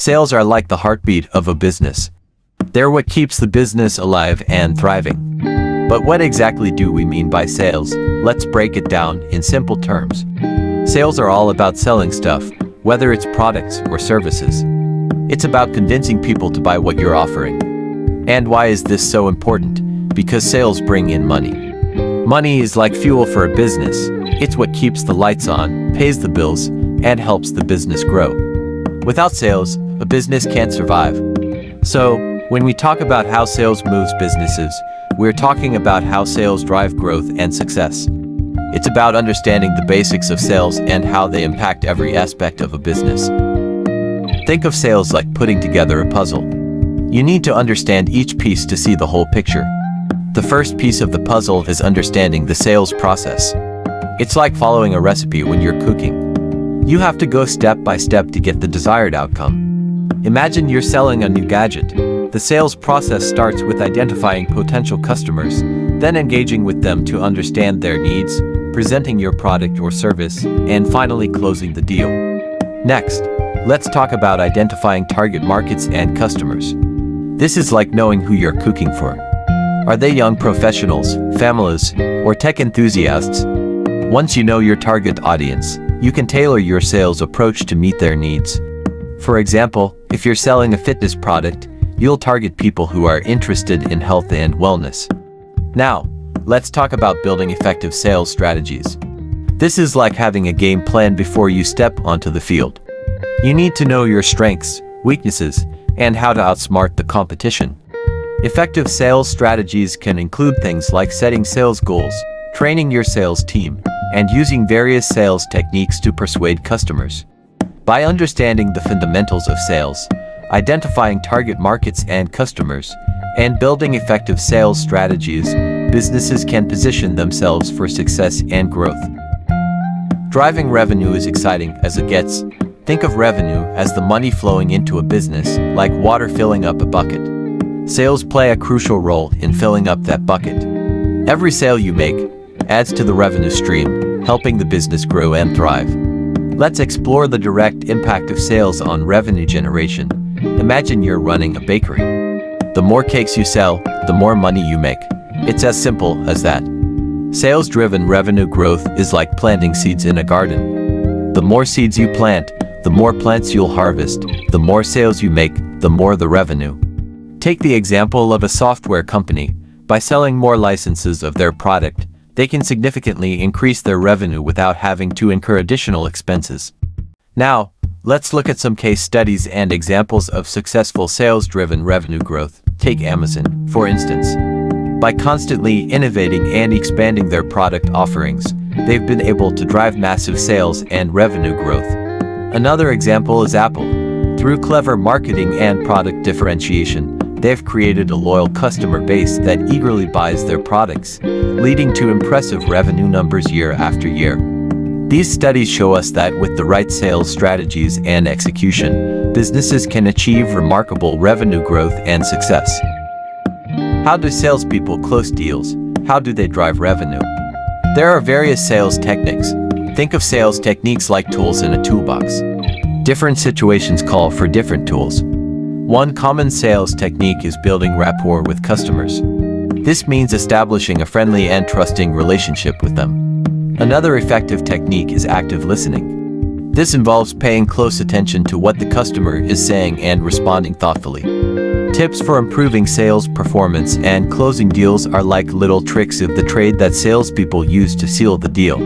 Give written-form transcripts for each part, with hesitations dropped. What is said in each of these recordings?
Sales are like the heartbeat of a business. They're what keeps the business alive and thriving. But what exactly do we mean by sales? Let's break it down in simple terms. Sales are all about selling stuff, whether it's products or services. It's about convincing people to buy what you're offering. And why is this so important? Because sales bring in money. Money is like fuel for a business. It's what keeps the lights on, pays the bills, and helps the business grow. Without sales, a business can't survive. So, when we talk about how sales moves businesses, we're talking about how sales drive growth and success. It's about understanding the basics of sales and how they impact every aspect of a business. Think of sales like putting together a puzzle. You need to understand each piece to see the whole picture. The first piece of the puzzle is understanding the sales process. It's like following a recipe when you're cooking. You have to go step by step to get the desired outcome. Imagine you're selling a new gadget. The sales process starts with identifying potential customers, then engaging with them to understand their needs, presenting your product or service, and finally closing the deal. Next, let's talk about identifying target markets and customers. This is like knowing who you're cooking for. Are they young professionals, families, or tech enthusiasts? Once you know your target audience, you can tailor your sales approach to meet their needs. For example, if you're selling a fitness product, you'll target people who are interested in health and wellness. Now, let's talk about building effective sales strategies. This is like having a game plan before you step onto the field. You need to know your strengths, weaknesses, and how to outsmart the competition. Effective sales strategies can include things like setting sales goals, training your sales team, and using various sales techniques to persuade customers. By understanding the fundamentals of sales, identifying target markets and customers, and building effective sales strategies, businesses can position themselves for success and growth. Driving revenue is exciting as it gets. Think of revenue as the money flowing into a business, like water filling up a bucket. Sales play a crucial role in filling up that bucket. Every sale you make adds to the revenue stream, helping the business grow and thrive. Let's explore the direct impact of sales on revenue generation. Imagine you're running a bakery. The more cakes you sell, the more money you make. It's as simple as that. Sales-driven revenue growth is like planting seeds in a garden. The more seeds you plant, the more plants you'll harvest. The more sales you make, the more the revenue. Take the example of a software company. By selling more licenses of their product, they can significantly increase their revenue without having to incur additional expenses. Now, let's look at some case studies and examples of successful sales-driven revenue growth. Take Amazon, for instance. By constantly innovating and expanding their product offerings, they've been able to drive massive sales and revenue growth. Another example is Apple. Through clever marketing and product differentiation, they've created a loyal customer base that eagerly buys their products, leading to impressive revenue numbers year after year. These studies show us that with the right sales strategies and execution, businesses can achieve remarkable revenue growth and success. How do salespeople close deals? How do they drive revenue? There are various sales techniques. Think of sales techniques like tools in a toolbox. Different situations call for different tools. One common sales technique is building rapport with customers. This means establishing a friendly and trusting relationship with them. Another effective technique is active listening. This involves paying close attention to what the customer is saying and responding thoughtfully. Tips for improving sales performance and closing deals are like little tricks of the trade that salespeople use to seal the deal.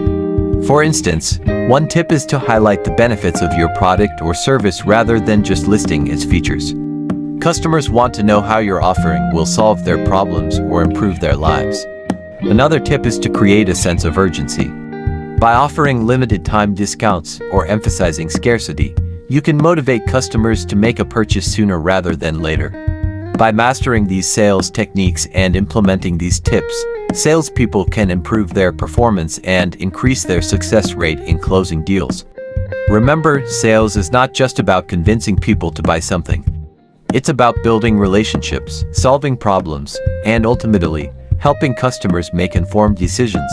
For instance, one tip is to highlight the benefits of your product or service rather than just listing its features. Customers want to know how your offering will solve their problems or improve their lives. Another tip is to create a sense of urgency. By offering limited-time discounts or emphasizing scarcity, you can motivate customers to make a purchase sooner rather than later. By mastering these sales techniques and implementing these tips, salespeople can improve their performance and increase their success rate in closing deals. Remember, sales is not just about convincing people to buy something. It's about building relationships, solving problems, and ultimately, helping customers make informed decisions.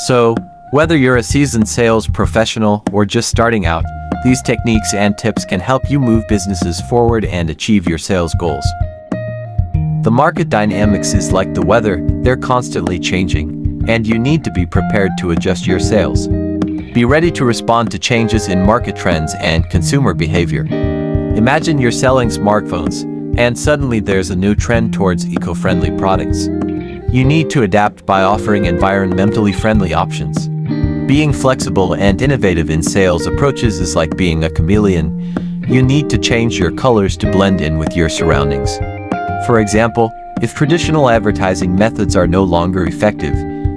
So, whether you're a seasoned sales professional or just starting out, These techniques and tips can help you move businesses forward and achieve your sales goals. The market dynamics is like the weather, they're constantly changing, and you need to be prepared to adjust your sales. Be ready to respond to changes in market trends and consumer behavior. Imagine you're selling smartphones, and suddenly there's a new trend towards eco-friendly products. You need to adapt by offering environmentally friendly options. Being flexible and innovative in sales approaches is like being a chameleon. You need to change your colors to blend in with your surroundings. For example, if traditional advertising methods are no longer effective,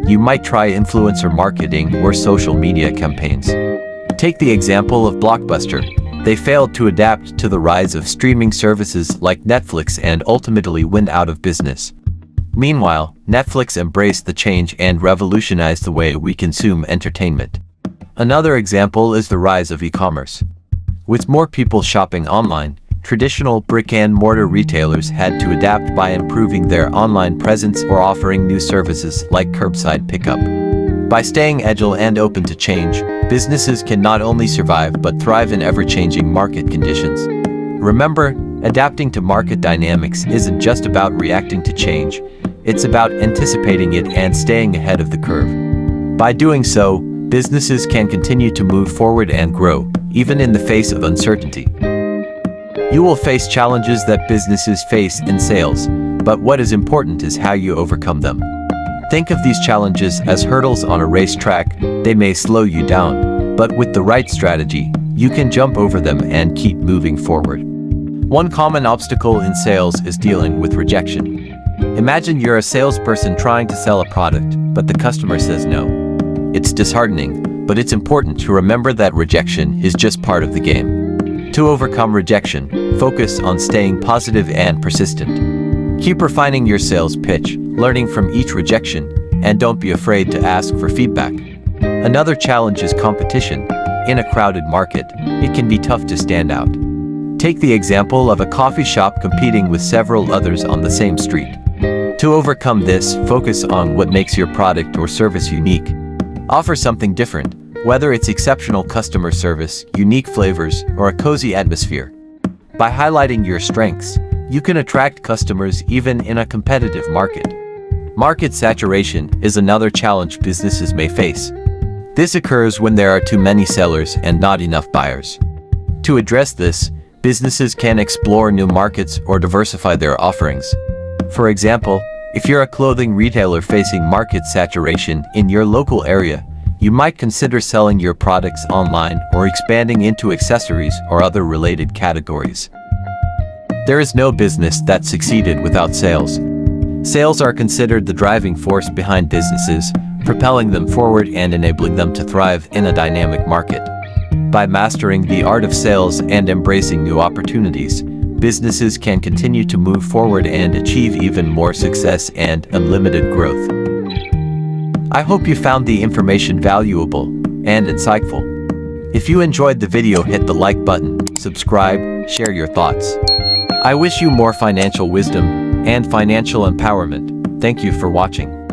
you might try influencer marketing or social media campaigns. Take the example of Blockbuster. They failed to adapt to the rise of streaming services like Netflix and ultimately went out of business. Meanwhile, Netflix embraced the change and revolutionized the way we consume entertainment. Another example is the rise of e-commerce. With more people shopping online, traditional brick-and-mortar retailers had to adapt by improving their online presence or offering new services like curbside pickup. By staying agile and open to change, businesses can not only survive but thrive in ever-changing market conditions. Remember, adapting to market dynamics isn't just about reacting to change, it's about anticipating it and staying ahead of the curve. By doing so, businesses can continue to move forward and grow, even in the face of uncertainty. You will face challenges that businesses face in sales, but what is important is how you overcome them. Think of these challenges as hurdles on a racetrack. They may slow you down, but with the right strategy, you can jump over them and keep moving forward. One common obstacle in sales is dealing with rejection. Imagine you're a salesperson trying to sell a product, but the customer says no. It's disheartening, but it's important to remember that rejection is just part of the game. To overcome rejection, focus on staying positive and persistent. Keep refining your sales pitch, learning from each rejection, and don't be afraid to ask for feedback. Another challenge is competition. In a crowded market, it can be tough to stand out. Take the example of a coffee shop competing with several others on the same street. To overcome this, focus on what makes your product or service unique. Offer something different, whether it's exceptional customer service, unique flavors, or a cozy atmosphere. By highlighting your strengths, you can attract customers even in a competitive market. Market saturation is another challenge businesses may face. This occurs when there are too many sellers and not enough buyers. To address this, businesses can explore new markets or diversify their offerings. For example, if you're a clothing retailer facing market saturation in your local area, you might consider selling your products online or expanding into accessories or other related categories. There is no business that succeeded without sales. Sales are considered the driving force behind businesses, propelling them forward and enabling them to thrive in a dynamic market. By mastering the art of sales and embracing new opportunities, businesses can continue to move forward and achieve even more success and unlimited growth. I hope you found the information valuable and insightful. If you enjoyed the video, hit the like button, subscribe, share your thoughts. I wish you more financial wisdom and financial empowerment. Thank you for watching.